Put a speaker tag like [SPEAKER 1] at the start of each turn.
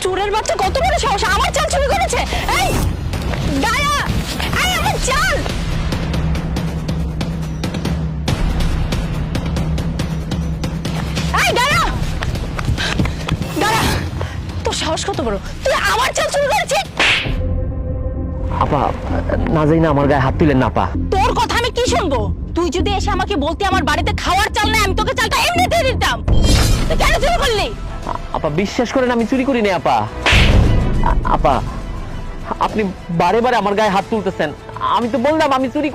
[SPEAKER 1] চোরের বাচ্চা কত বড় সাহস, আমার চাল চুরি করেছে। এই দায়া, এই আমার চাল। এই দায়া, দায়া, তোর সাহস কত বড়, তুই আমার চাল চুরি করেছিস?
[SPEAKER 2] আপা, না যাই না আমার গায়ে হাত তুলেন না আপা।
[SPEAKER 1] তোর কথা আমি কি শুনবো? তুই যদি এসে আমাকে বলতি আমার বাড়িতে খাওয়ার চাল নেই, আমি তোকে চালটা এমনিতে দিতাম। তুই কেন চুরি করলি?
[SPEAKER 2] আপা বিশ্বাস করেন আমি চুরি করি না আপা। আপা আপনি বারে বারে আমার গায়ে হাত তুলতেছেন, আমি তো বললাম আমি চুরি করি।